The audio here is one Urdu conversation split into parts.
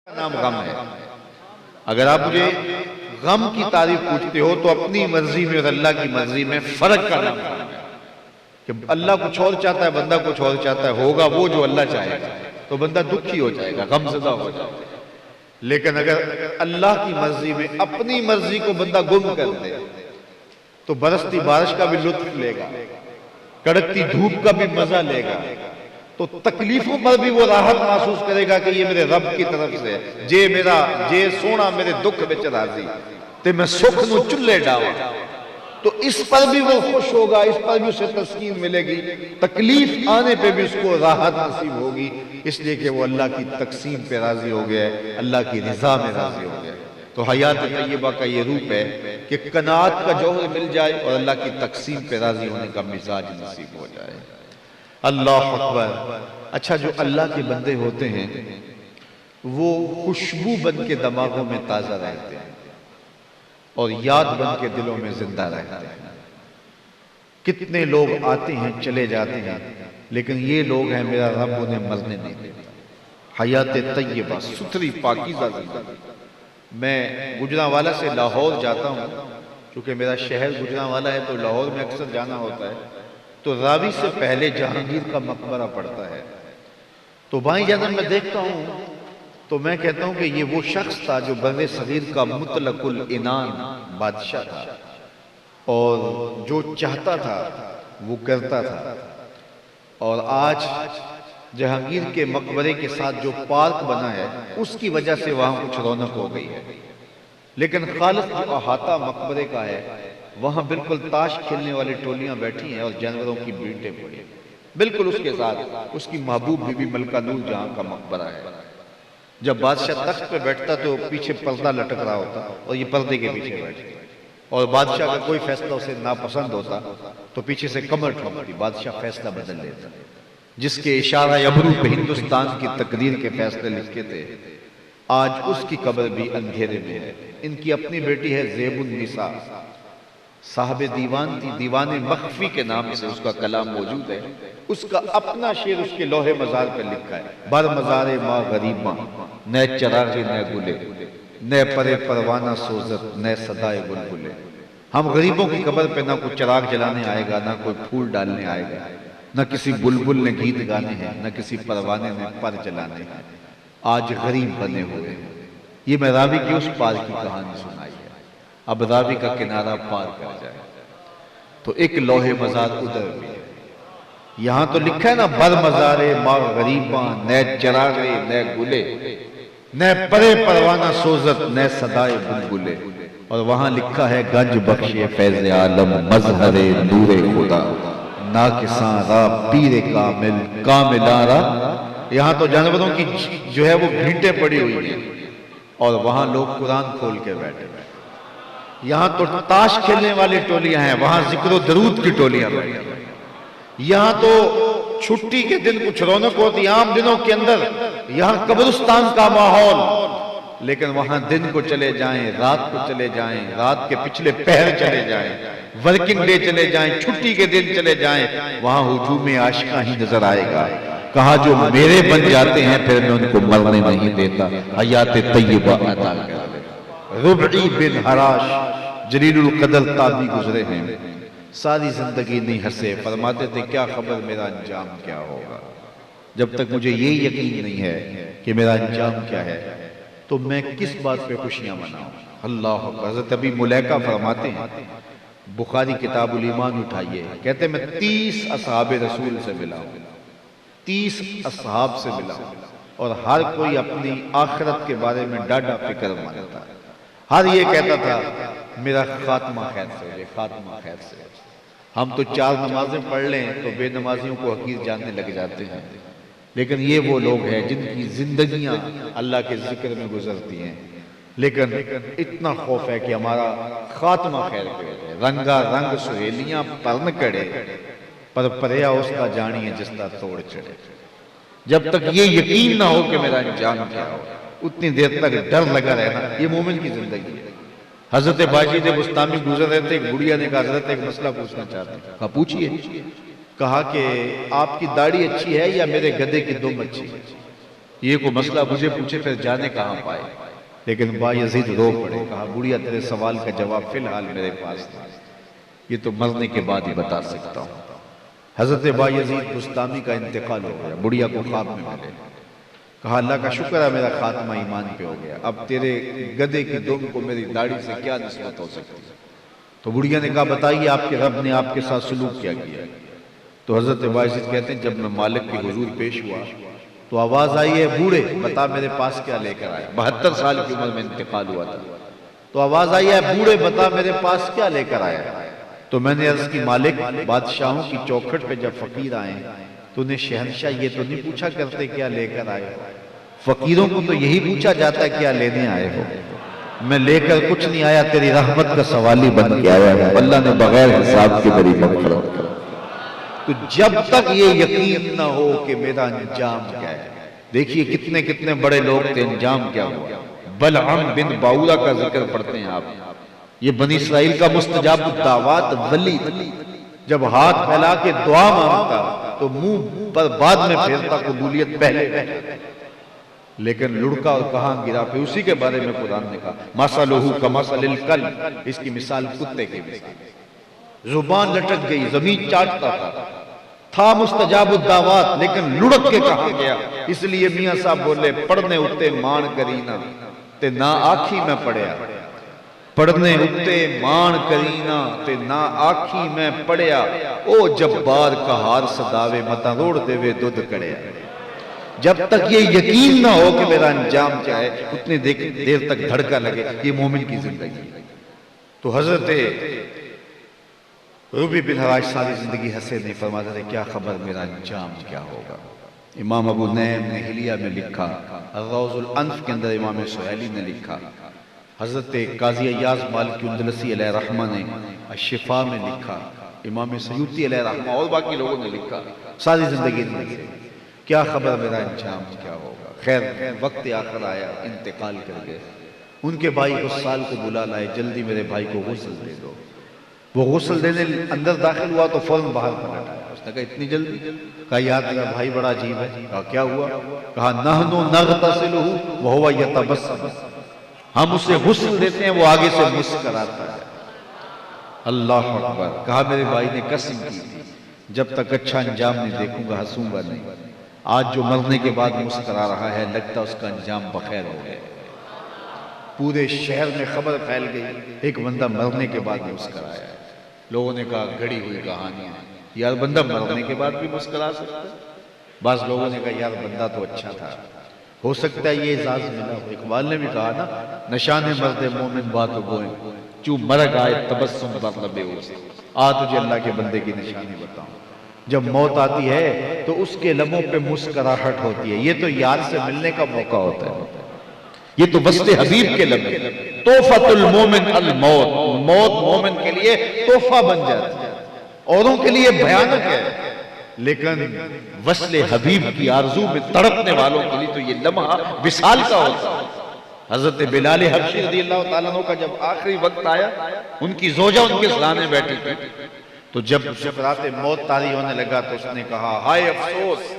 نام غم ہے۔ اگر آپ مجھے غم کی تعریف پوچھتے ہو تو اپنی مرضی میں اور اللہ کی مرضی میں فرق کا نام غم ہے کہ اللہ کچھ اور چاہتا ہے، بندہ کچھ اور چاہتا ہے، ہوگا وہ جو اللہ چاہے گا تو بندہ دکھی ہو جائے گا، غم زدہ ہو جائے گا۔ لیکن اگر اللہ کی مرضی میں اپنی مرضی کو بندہ گم کر دے تو برستی بارش کا بھی لطف لے گا، کڑکتی دھوپ کا بھی مزہ لے گا، تو تکلیفوں پر بھی وہ راحت محسوس کرے گا کہ یہ میرے رب کی طرف سے ہے، جے سونا میرے دکھ بچ راضی تے میں سکھ نو چلے ڈاؤں، تو اس پر بھی وہ خوش ہوگا، اس پر بھی اسے تسکین ملے گی، تکلیف آنے پہ بھی اس کو راحت نصیب ہوگی، اس لیے کہ وہ اللہ کی تقسیم پہ راضی ہو گیا ہے، اللہ کی رضا میں راضی ہو گیا ہے۔ تو حیات طیبہ کا یہ روپ ہے کہ قناعت کا جوہر مل جائے اور اللہ کی تقسیم پہ راضی ہونے کا مزاج نصیب ہو جائے۔ اللہ اکبر۔ اچھا، جو اللہ کے بندے ہوتے ہیں وہ خوشبو بن کے دماغوں میں تازہ رہتے ہیں اور یاد بن کے دلوں میں زندہ رہتے ہیں۔ کتنے لوگ آتے ہیں چلے جاتے ہیں، لیکن یہ لوگ ہیں میرا رب انہیں مرنے نہیں دیتا۔ حیات طیبہ، ستھری پاکیزہ زندگی۔ میں گجرانوالہ سے لاہور جاتا ہوں، چونکہ میرا شہر گجرانوالہ ہے تو لاہور میں اکثر جانا ہوتا ہے، تو راوی سے پہلے جہانگیر کا مقبرہ پڑتا ہے، تو بائیں جانب میں دیکھتا ہوں تو میں کہتا ہوں کہ یہ وہ شخص تھا جو بر صغیر کا مطلق العنان بادشاہ تھا، اور جو چاہتا تھا وہ کرتا تھا، اور آج جہانگیر کے مقبرے کے ساتھ جو پارک بنا ہے اس کی وجہ سے وہاں کچھ رونق ہو گئی ہے، لیکن خالص جو احاطہ مقبرے کا ہے وہاں بالکل تاش کھیلنے والی ٹولیاں بیٹھی ہیں اور جانوروں کی بھیڑیں پڑی ہیں، بالکل اس کے ساتھ اس کی محبوب بی بی ملکہ نور جہاں کا مقبرہ ہے۔ جب بادشاہ تخت پہ بیٹھتا تو پیچھے پردہ لٹک رہا ہوتا اور یہ پردے کے پیچھے بیٹھتا، اور بادشاہ کا کوئی فیصلہ اسے ناپسند ہوتا تو پیچھے سے کمر ٹھوکتی، بادشاہ فیصلہ بدل لیتا۔ جس کے اشارہ ابرو پہ ہندوستان کی تقدیر کے فیصلے لکھے تھے، آج اس کی قبر بھی اندھیرے میں ہے۔ ان کی اپنی بیٹی ہے زیب النساء، صاحب دیوان تھی، دیوان مخفی کے نام سے اس کا کلام موجود ہے، اس کا اپنا شعر اس کے لوح مزار پر لکھا ہے۔ بر مزار ماں غریباں، نہ چراغ نہ گلے، نہ پرے پروانہ سوزت، نہ صدائے بلبلے۔ ہم غریبوں کی قبر پہ نہ کوئی چراغ جلانے آئے گا، نہ کوئی پھول ڈالنے آئے گا، نہ کسی بلبل نے گیت گانے ہیں، نہ کسی پروانے نے پر جلانے ہیں، آج غریب بنے ہوئے ہیں۔ یہ میں راوی کی اس پار کی کہانی سنائی ہے، اب راوی کا کنارہ پار کر جائے تو ایک لوح مزار ادھر بھی ہے۔ یہاں تو لکھا ہے نا، بر مزار ماں غریباں، نہ چراغے نہ گلے، نہ پرے پروانہ سوزت، نہ صدائے بلبلے، اور وہاں لکھا ہے گنج بخش فیض عالم مظہر نور خدا، ناکساں را پیر کامل کاملاں را۔ یہاں تو جانوروں کی جو ہے وہ بھینٹیں پڑی ہوئی ہیں اور وہاں لوگ قرآن کھول کے بیٹھے ہیں۔ یہاں تو تاش کھیلنے والی ٹولیاں ہیں، وہاں ذکر و درود کی ٹولیاں بیٹھی ہیں۔ یہاں تو چھٹی کے دن کچھ رونق ہوتی، عام دنوں کے اندر یہاں قبرستان کا ماحول، لیکن وہاں دن کو چلے جائیں، رات کو چلے جائیں، رات کے پچھلے پہر چلے جائیں، ورکنگ ڈے چلے جائیں، چھٹی کے دن چلے جائیں، وہاں ہجوم عاشقاں ہی نظر آئے گا۔ کہا جو میرے بن جاتے ہیں پھر میں ان کو مرنے نہیں دیتا، حیات طیبہ عطا کر دے۔ ربعی بن حراش جلیل القدر تابعی گزرے ہیں، ساری زندگی نہیں ہنسے، فرماتے تھے کیا خبر میرا انجام کیا ہوگا۔ جب تک مجھے یہ یقین نہیں ہے کہ میرا انجام کیا ہے تو میں کس بات پہ خوشیاں مناؤں۔ اللہ اکبر۔ حضرت ابی ملیکہ فرماتے ہیں، بخاری کتاب الایمان اٹھائیے، کہتے ہیں میں 30 اصحاب رسول سے ملا ہوں، 30 اصحاب سے ملا ہوں، اور ہر کوئی اپنی آخرت کے بارے میں ڈاڈا فکر مانتا ہے۔ ہر یہ کہتا تھا میرا خاتمہ خیر سے ہو جائے، خاتمہ خیر سے ہو جائے۔ ہم تو 4 نمازیں پڑھ لیں تو بے نمازیوں کو حقیر جاننے لگ جاتے ہیں، لیکن یہ وہ لوگ ہیں جن کی زندگیاں اللہ کے ذکر میں گزرتی ہیں، لیکن اتنا خوف ہے کہ ہمارا خاتمہ خیر پہ ہو جائے۔ رنگا رنگ سہیلیاں پرن کڑے، پر پریا اس کا جانی ہے جس کا توڑ چڑھے۔ جب تک یہ یقین نہ ہو کہ میرا انجام کیا ہو، اتنی دیر تک ڈر لگا رہنا، یہ مومن کی زندگی ہے۔ حضرت باجید بستامی گزر رہے تھے، ایک بڑھیا نے کہا حضرت ایک مسئلہ پوچھنا چاہتے ہیں۔ کہا پوچھئے۔ کہا کہ آپ کی داڑھی اچھی ہے یا میرے گدھے کی دم اچھی ہے؟ یہ کوئی مسئلہ مجھے پوچھے پھر جانے کہاں پائے. لیکن بایزید رو پڑے. کہا بڑھیا تیرے سوال کا جواب فی الحال میرے پاس نہیں، یہ تو مرنے کے بعد ہی بتا سکتا ہوں. حضرت بایزید بستامی کا انتقال ہو گیا. بڑھیا کو خواب میں ملے. کہا اللہ کا شکر ہے میرا خاتمہ ایمان پہ ہو گیا، اب تیرے گدے کی دم کو میری داڑھی سے کیا نسبت ہو سکتی ہے؟ تو بڑھیا نے کہا بتائیے آپ کے رب نے آپ کے ساتھ سلوک کیا کیا؟ تو حضرت بایزید کہتے ہیں جب میں مالک کے حضور پیش ہوا تو آواز آئی ہے بوڑھے بتا میرے پاس کیا لے کر آیا. 72 سال کی عمر میں انتقال ہوا تھا. تو آواز آئی ہے بوڑھے بتا میرے پاس کیا لے کر آیا. تو میں نے عرض کی مالک بادشاہوں کی چوکھٹ پہ جب فقیر آئے تو انہیں شہنشاہ یہ تو نہیں پوچھا کرتے کیا لے کر آئے، فقیروں کو تو یہی پوچھا جاتا ہے کیا لینے آئے ہو. میں لے کر کچھ نہیں آیا، تیری رحمت کا سوالی بن کے آیا ہے. اللہ نے بغیر حساب کی میری مغفرت کر. تو جب تک یہ یقین نہ ہو کہ میرا انجام کیا ہے، دیکھیے کتنے کتنے بڑے لوگ تھے، انجام کیا ہوا. بلعم بن باورہ کا ذکر پڑھتے ہیں آپ. یہ بنی اسرائیل کا مستجاب الدعوات ولی تھا. جب ہاتھ پھیلا کے دعا مانگتا تو منہ پر بعد میں پھیرتا، قبولیت پہلے. لیکن لڑکا اور کہاں گرا، پھر اسی کے بارے میں قرآن نے کہا مَثَلُهُ كَمَثَلِ الْكَلْبِ، اس کی مثال کتے کی مثال. زبان لٹک گئی، زمین چاٹتا تھا مستجاب الدعوات، لیکن لڑک کے کہاں گیا. اس لیے میاں صاحب بولے پڑھنے اتے مان کرینا تے نہ آکھی میں پڑھیا. پڑھنے اتے مان کرینا تے نہ آکھی میں پڑھیا، او جبار کہار صداوے متا روڑ دے وے دودھ کڑیا. جب تک یہ یقین نہ ہو کہ میرا انجام کیا ہے اتنی دیر تک دھڑکا لگے. یہ مومن کی زندگی. تو حضرت ربی بن حراش ساری زندگی ہنسے نہیں، فرماتے تھے کیا خبر میرا انجام کیا ہوگا. امام ابو نعیم نے حلیہ میں لکھا، الروض الانف کے اندر امام سہیلی نے لکھا، حضرت قاضی ایاز مالکی اندلسی علیہ رحمہ نے الشفا میں لکھا، امام سیوطی علیہ رحمہ اور باقی لوگوں نے لکھا. ساری زندگی نے کیا خبر میرا انجام کیا ہوگا. خیر وقت آخر آیا، انتقال کر گئے. ان کے بھائی غسال کو بلا لائے، جلدی میرے بھائی کو غسل دے دو. وہ غسل دینے اندر داخل ہوا تو فوراً باہر پلٹ آیا. اس نے کہا اتنی جلدی؟ کہا یاد میرا بھائی بڑا عجیب ہے. کہا کیا ہوا؟ کہا نحنو نغتسلہ وہو یتبسم، ہم اسے غسل دیتے ہیں وہ آگے سے مسکراتا ہے. اللہ اکبر. کہا میرے بھائی نے قسم کی تھی جب تک اچھا انجام نہیں دیکھوں گا ہنسوں گا نہیں. آج جو مرنے کے بعد مسکرا رہا ہے لگتا اس کا انجام بخیر ہو گیا. پورے شہر میں خبر پھیل گئی ایک بندہ مرنے کے بعد مسکرایا. لوگوں نے کہا گھڑی ہوئی کہانیاں، یار بندہ مرنے کے بعد بھی مسکرا سکتا ہے. بعض لوگوں نے کہا یار بندہ تو اچھا تھا، ہو سکتا ہے یہ اعزاز ملا ہو. اقبال نے بھی کہا نا نشان مرد مومن بات گوئیں چوں مرگ آئے تبسم بر لب اوست. تجھے اللہ کے بندے کی نشانی بتاؤں، جب موت آتی ہے تو اس کے لبوں پہ مسکراہٹ ہوتی ہے. یہ تو یار سے ملنے کا موقع ہوتا ہے، یہ تو وصل حبیب کے لمحے. تحفۃ المومن الموت، موت مومن کے لیے تحفہ بن جاتی ہے، اوروں کے لیے بھیانک ہے، لیکن وصل حبیب کی آرزو میں تڑپنے والوں کے لیے تو یہ لمحہ وصال کا ہوتا ہے. حضرت بلال حبشی رضی اللہ تعالیٰ عنہ کا جب آخری وقت آیا، ان کی زوجہ ان کے سرانے بیٹھی تھی، تو جب سکرات موت طاری ہونے لگا تو اس نے کہا ہائے افسوس.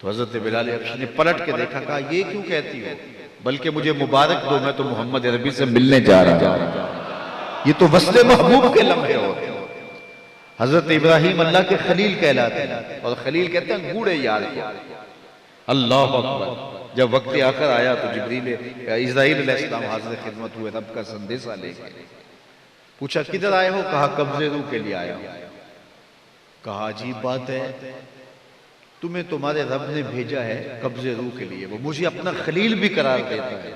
تو حضرت بلال حبشی نے پلٹ کے دیکھا، کہا یہ کیوں کہتی ہو؟ بلکہ مجھے مبارک دو، میں تو محمد عربی سے ملنے جا رہا ہوں. یہ تو وصل محبوب کے لمحے ہوتے ہیں. حضرت ابراہیم اللہ کے خلیل کہلاتے ہیں، اور خلیل کہتے ہیں گوڑے یار کو. اللہ اکبر. جب وقت آخر آیا تو اسرائیل علیہ السلام حاضر خدمت ہوئے، رب کا سندیسہ لے کے. پوچھا کدھر آئے ہو؟ کہا قبض روح کے لیے آیا ہوں. کہا عجیب بات ہے، تمہیں تمہارے رب نے بھیجا ہے قبض روح کے لیے، وہ مجھے اپنا خلیل بھی قرار دیتا ہے.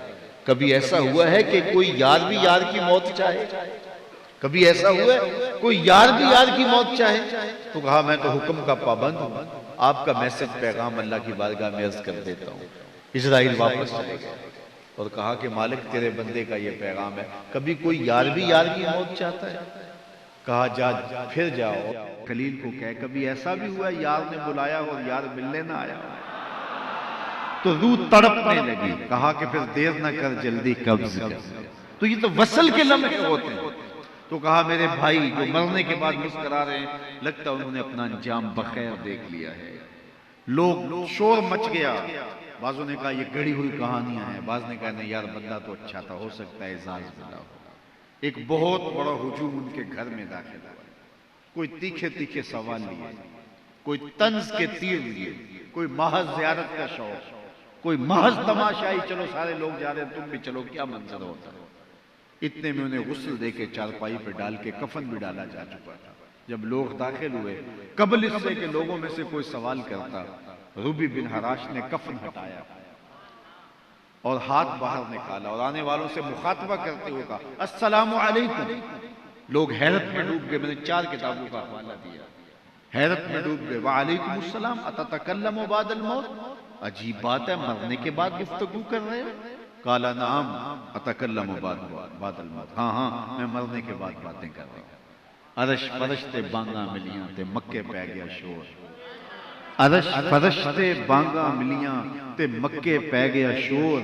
کبھی ایسا ہوا ہے کہ کوئی یار بھی یار کی موت چاہے؟ کبھی ایسا ہوا ہے کوئی یار بھی یار کی موت چاہے؟ تو کہا میں تو حکم کا پابند ہوں، آپ کا میسج پیغام اللہ کی بارگاہ میں عرض کر دیتا ہوں. اسرائیل واپس چلے گئے اور کہا کہ مالک تیرے بندے کا یہ پیغام ہے، کبھی کوئی یار بھی یار کی موت چاہتا ہے؟ کہا جا پھر جاؤ خلیل کو کہے کبھی ایسا بھی ہوا ہے یار نے بلایا اور یار ملنے نہ آیا؟ تو روح تڑپنے لگی. کہا کہ پھر دیر نہ کر جلدی قبض کر. تو یہ تو وصل کے لمحے ہوتے ہیں. تو کہا میرے بھائی جو مرنے کے بعد مسکرا رہے ہیں لگتا انہوں نے اپنا انجام بخیر دیکھ لیا ہے. لوگ شور مچ گیا. بعضوں نے کہا یہ گڑی ہوئی کہانیاں ہیں، بعض نے کہا نہیں یار بندہ تو اچھا تھا، ہو سکتا ہے اعزاز ملا ہو۔ ایک بہت بڑا ہجوم ان کے گھر میں داخل ہوا، کوئی تیکھے تیکھے سوال لیے، کوئی طنز کے تیر لیے، کوئی محض زیارت کا شوق، کوئی محض تماشائی، چلو سارے لوگ جا رہے ہیں تم بھی چلو، کیا منظر ہوتا ہے۔ اتنے میں انہیں غسل دے کے چارپائی پہ ڈال کے کفن بھی ڈالا جا چکا تھا۔ جب لوگ داخل ہوئے، قبل اس سے کہ لوگوں میں سے کوئی سوال کرتا، ربی بن حراش نے کفن ہٹایا اور ہاتھ باہر نکالا اور آنے والوں سے مخاطبہ کرتے ہوئے کہا السلام علیکم۔ لوگ حیرت میں ڈوب گئے، میں نے 4 کتابوں کا حوالہ دیا، حیرت میں ڈوب گئے۔ وعلیکم السلام اتتکلم بعد الموت، عجیب بات ہے مرنے کے بعد گفتگو کر رہے ہو؟ قال نعم اتکلم بعد الموت، ہاں ہاں میں مرنے کے بعد باتیں کر رہا ہوں۔ عرش فرشتے بانگا ملیاں تے مکے پہ گیا شور، عرش فرشتے بانگا ملیاں تے مکے پہ گیا شور،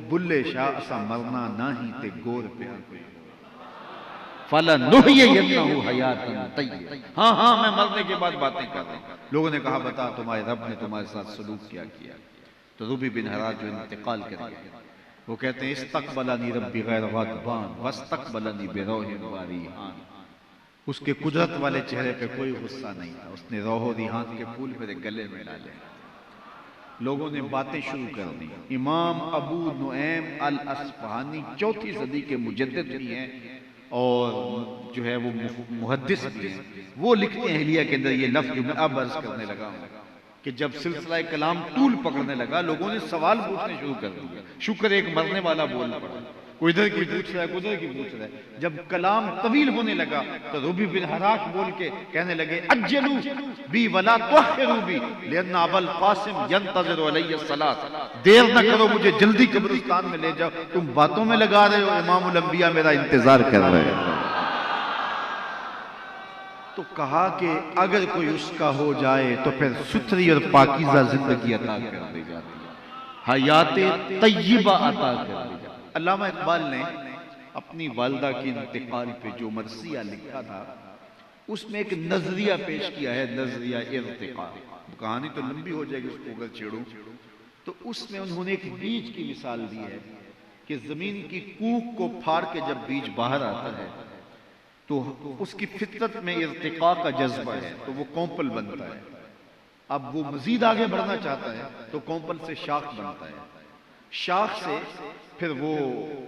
بلے شاہ اسا مرنا ناہی تے گور پہ کوئی فَلَنُحْيِيَنَّهُ حَيَاتًا طَيِّبَةً، ہاں ہاں میں مرنے کے بعد باتیں کر رہا ہوں۔ لوگوں نے کہا بتا تمہارے رب نے تمہارے ساتھ سلوک کیا کیا؟ تو ربی بن حراش جو انتقال کر گئے وہ کہتے ہیں استقبلنی ربی غیر غضبان واستقبلنی بروح وریحان، اس کے قدرت والے چہرے پہ کوئی غصہ نہیں تھا، اس نے روح و ریحان کے پھول میرے گلے میں ڈالے۔ لوگوں نے باتیں شروع کر دی۔ امام ابو نعیم الاصفہانی 4 صدی کے مجدد بھی ہیں اور جو ہے وہ محدث بھی ہیں، وہ لکھتے ہیں اہلیہ کے اندر یہ لفظ جو میں اب عرض کرنے لگا ہوں کہ جب سلسلہ کلام طول پکڑنے لگا لوگوں نے سوال پوچھنے شروع کر دیا۔ شکر ایک مرنے والا بول پڑا، کوئی ادھر کی پوچھ رہا ہے کوئی ادھر کی پوچھ رہا ہے۔ جب کلام طویل ہونے لگا تو ربی بن حراش بول کے کہنے لگے اجلو بی ولا تؤخروا بی لان ابا القاسم ينتظر علی الصلاۃ، دیر نہ کرو مجھے جلدی قبرستان میں لے جاؤ، تم باتوں میں لگا رہے ہو، امام الانبیاء میرا انتظار کر رہے ہیں۔ تو کہا کہ اگر کوئی اس کا ہو جائے تو پھر ستھری اور پاکیزہ زندگی عطا کر دی جاتی ہے، حیات طیبہ عطا کر دی جاتی ہے۔ علامہ اقبال نے اپنی والدہ کی انتقال پہ جو مرثیہ لکھا تھا اس میں ایک نظریہ پیش کیا ہے، نظریہ ارتقاء۔ کہانی تو لمبی ہو جائے گی اس کو اگر چھیڑوں تو اس میں انہوں نے ایک بیج کی مثال دی ہے کہ زمین کی کوک کو پھاڑ کے جب بیج باہر آتا ہے تو اس کی فطرت میں ارتقاء کا جذبہ ہے تو وہ کونپل بنتا ہے۔ اب وہ مزید آگے بڑھنا چاہتا ہے تو کونپل سے شاخ بنتا ہے، شاخ سے پھر وہ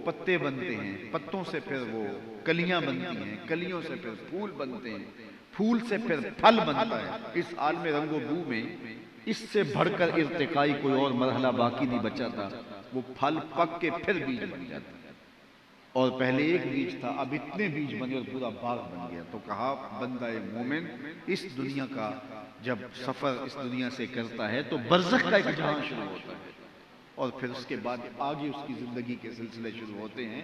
پتے بنتے ہیں، پتوں سے پھر وہ کلیاں بنتی ہیں، کلیوں سے پھر پھول بنتے ہیں، پھول سے پھر پھل بنتا ہے۔ اس عالم رنگ و بو میں اس سے بڑھ کر ارتقائی کوئی اور مرحلہ باقی نہیں بچا تھا، وہ پھل پک کے پھر بیج بن جاتا ہے۔ اور پہلے ایک بیج تھا، اب اتنے بیج بنے اور پورا باغ بن گیا۔ تو کہا بندہ مومن اس دنیا کا جب سفر اس دنیا سے کرتا ہے تو برزخ کا ایک جہاں شروع ہوتا ہے اور پھر اس کے بعد آگے اس کی زندگی کے سلسلے شروع ہوتے ہیں۔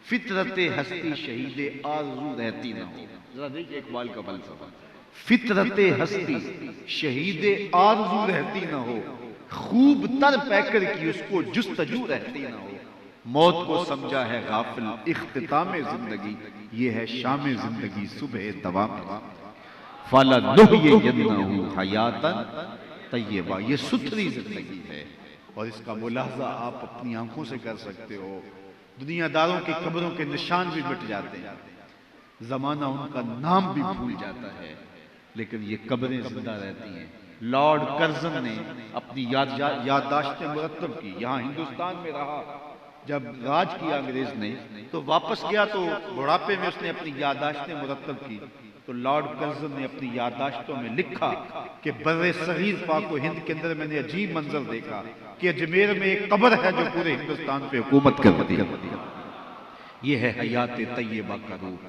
فطرت ہستی شہید آرزو رہتی نہ ہو، ذرا دیکھیں اقبال کا فلسفہ، فطرت ہستی شہید آرزو رہتی نہ ہو، خوب تر پیکر کی اس کو جستجو رہتی نہ ہو، موت کو سمجھا ہے غافل اختتام زندگی، یہ ہے شام زندگی صبح دوام، فَلَنُحْيِيَنَّهُ حَيَاتًا طَيِّبَةً، یہ ستھری زندگی ہے اور اس کا ملاحظہ آپ اپنی آنکھوں سے کر سکتے ہو۔ دنیا داروں کی قبروں کے نشان بھی مٹ جاتے ہیں، زمانہ ان کا نام بھی بھول جاتا ہے، لیکن یہ قبریں زندہ رہتی ہیں۔ لارڈ کرزن نے اپنی یادداشتیں مرتب کی، یہاں ہندوستان میں رہا، جب راج کیا انگریز نے تو واپس گیا تو بڑھاپے میں اس نے اپنی یادداشتیں مرتب کی۔ تو لارڈ کرزن نے اپنی یادداشتوں میں لکھا کہ بر صغیر پاک و ہند کے اندر میں نے عجیب منظر دیکھا کہ اجمیر میں ایک قبر ہے جو پورے ہندوستان پہ حکومت کرتی ہے، یہ ہے حیات طیبہ کا روح۔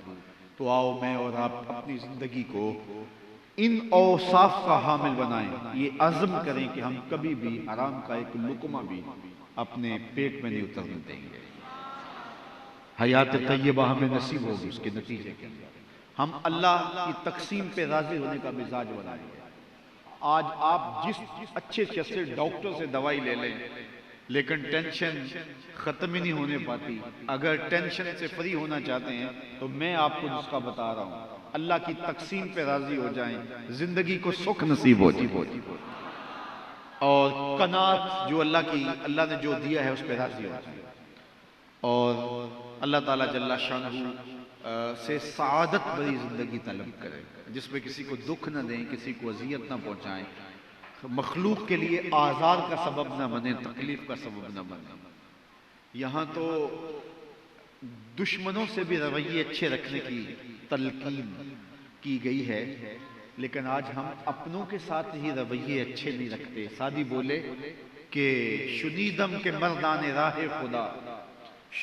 تو آؤ میں اور آپ اپنی زندگی کو ان اوصاف کا حامل بنائیں، یہ عزم کریں کہ ہم کبھی بھی حرام کا ایک لقمہ بھی اپنے پیٹ میں نہیں اترنے دیں گے۔ حیات طیبہ ہمیں نصیب ہوگی، اس کے نتیجے کے ہم اللہ کی تقسیم پہ راضی ہونے کا مزاج بنائیں گے۔ آج آپ جس اچھے سے ڈاکٹر سے دوائی لے لیں لیکن ٹینشن ختم ہی نہیں ہونے پاتی۔ اگر ٹینشن سے فری ہونا چاہتے ہیں تو میں آپ کو جس کا بتا رہا ہوں، اللہ کی تقسیم پہ راضی ہو جائیں، زندگی کو سکھ نصیب ہو جائے۔ اور قناعت جو اللہ نے جو دیا ہے اس پہ راضی ہو جائیں، اور اللہ تعالیٰ جل شانہ سے سعادت بری زندگی طلب کرے، جس میں کسی کو دکھ نہ دیں، کسی کو اذیت نہ پہنچائیں، مخلوق کے لیے آزار کا سبب نہ بنے، تکلیف کا سبب نہ بنے۔ یہاں تو دشمنوں سے بھی رویے اچھے رکھنے کی تلقین کی گئی ہے، لیکن آج ہم اپنوں کے ساتھ ہی رویے اچھے نہیں رکھتے۔ سادی بولے کہ شنیدم کے مردان راہ خدا،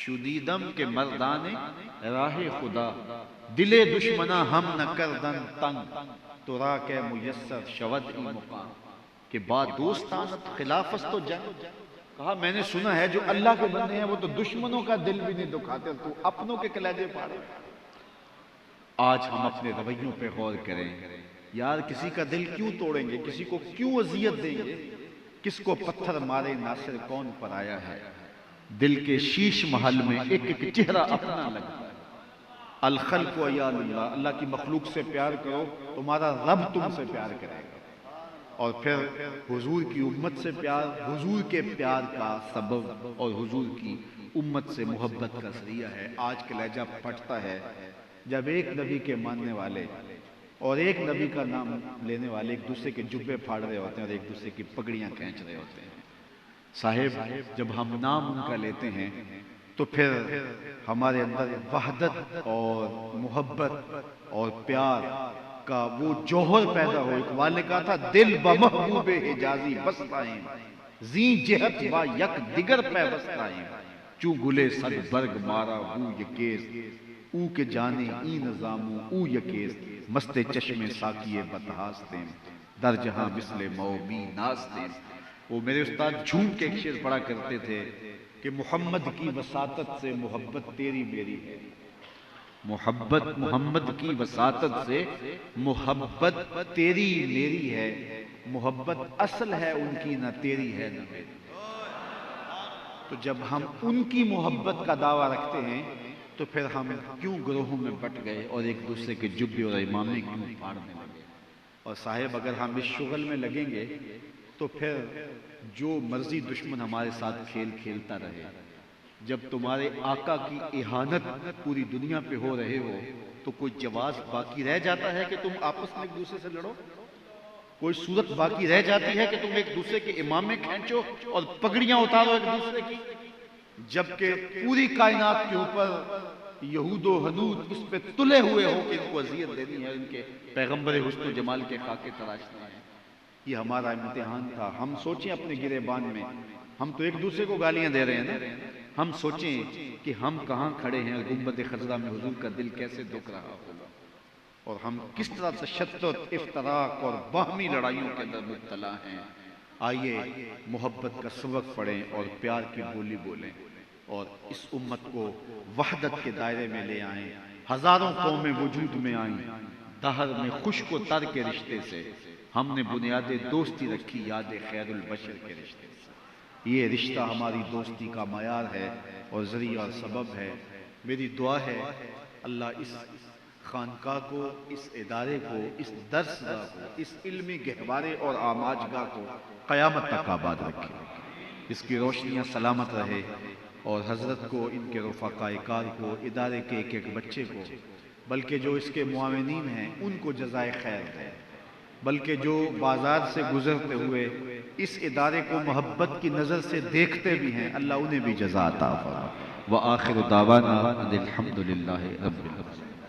شنیدم کے مردان راہ خدا، دل دشمنا ہم نہ کردن تنگ، تو را کے میسر شود ای مقام، کہ با دوستانت خلافست و جنگ۔ کہا میں نے سنا ہے جو اللہ کے بندے ہیں وہ تو دشمنوں کا دل بھی نہیں دکھاتے، تو اپنوں کے کلیجے پھاڑے۔ آج ہم اپنے رویوں پہ غور کریں، یار کسی کا دل کیوں توڑیں گے، کسی کو کیوں اذیت دیں گے، کس کو پتھر مارے ناصر کون پر آیا ہے، دل کے شیش محل میں ایک ایک چہرہ اپنا لگتا ہے۔ الخلق و عیال اللہ، اللہ کی مخلوق سے پیار کرو، تمہارا رب تم سے پیار کرے گا، اور پھر حضور کی امت سے پیار، حضور کے پیار کا سبب اور حضور کی امت سے محبت کا ذریعہ ہے۔ آج کا لہجہ پھٹتا ہے جب ایک نبی کے ماننے والے اور ایک نبی کا نام لینے والے ایک دوسرے کے جبے پھاڑ رہے ہوتے ہیں اور ایک دوسرے کی پگڑیاں کھینچ رہے ہوتے ہیں۔ صاحب جب ہم نام ان کا لیتے ہیں تو پھر ہمارے اندر وحدت اور محبت اور پیار کا وہ جوہر پیدا ہو۔ اقبال نے کہا تھا دل بمحبوب حجازی بستائیں، زین جہت با یک دیگر پیوستائیں، چوں گلے صد برگ مارا ہو یکیز، او کے جانے ای نظامو او یکیز، مست چشم ساکیے بتہاستیں، در جہاں مثل مومی ناستیں۔ وہ میرے استاد جھوم کے ایک شعر پڑھا کرتے تھے کہ محمد کی وساطت سے محبت تیری میری ہے، محمد کی وساطت سے محبت تیری میری ہے، محبت اصل ہے ان کی نہ تیری ہے نہ میری۔ تو جب ہم ان کی محبت کا دعویٰ رکھتے ہیں تو پھر ہم کیوں گروہوں میں بٹ گئے اور ایک دوسرے کے جبے اور امامے کیوں پھاڑنے لگے؟ اور صاحب اگر ہم اس شغل میں لگیں گے تو پھر جو مرضی دشمن ہمارے ساتھ کھیل کھیلتا رہے، جب تمہارے آقا کی اہانت پوری دنیا پہ ہو رہے ہو تو کوئی جواز باقی رہ جاتا ہے کہ تم آپس میں ایک دوسرے سے لڑو؟ کوئی صورت باقی رہ جاتی ہے کہ تم ایک دوسرے کے امامے کھینچو اور پگڑیاں اتارو ایک دوسرے کی؟ جبکہ پوری کائنات کے اوپر یہود و حنود اس پہ تلے ہوئے ہو کہ ان کو اذیت دینی ہے، ان کے پیغمبر حسن و جمال کے خاکے تراشنے ہیں۔ یہ ہمارا امتحان تھا۔ ہم سوچیں اپنے گریبان میں، ہم تو ایک دوسرے کو گالیاں دے رہے ہیں نا، ہم سوچیں کہ ہم کہاں کھڑے ہیں، گنبد خضرا میں حضور کا دل کیسے دکھ رہا ہوگا، اور ہم کس طرح تشدد، افتراق اور باہمی لڑائیوں کے اندر مبتلا ہیں۔ آئیے محبت کا سبق پڑھیں اور پیار کی بولی بولیں اور اس امت کو وحدت کے دائرے میں لے آئیں۔ ہزاروں قومیں وجود میں آئیں، دہر میں خشک و تر کے رشتے سے ہم نے بنیاد دوستی رکھی، یاد خیر البشر کے رشتے سے۔ یہ رشتہ ہماری دوستی کا معیار ہے اور ذریعہ اور سبب ہے۔ میری دعا ہے اللہ اس خانقاہ کو، اس ادارے کو، اس درس گاہ کو، اس علمی گہوارے اور آماج گاہ کو قیامت تک آباد رکھے، اس کی روشنیاں سلامت رہے، اور حضرت کو، ان کے رفقائے کار کو، ادارے کے ایک ایک بچے کو، بلکہ جو اس کے معاونین ہیں ان کو جزائے خیر دے، بلکہ جو بازار سے گزرتے ہوئے اس ادارے کو محبت کی نظر سے دیکھتے بھی ہیں، اللہ انہیں بھی جزا عطا فرمائے۔ وآخر دعوانا ان الحمد للہ رب العالمین۔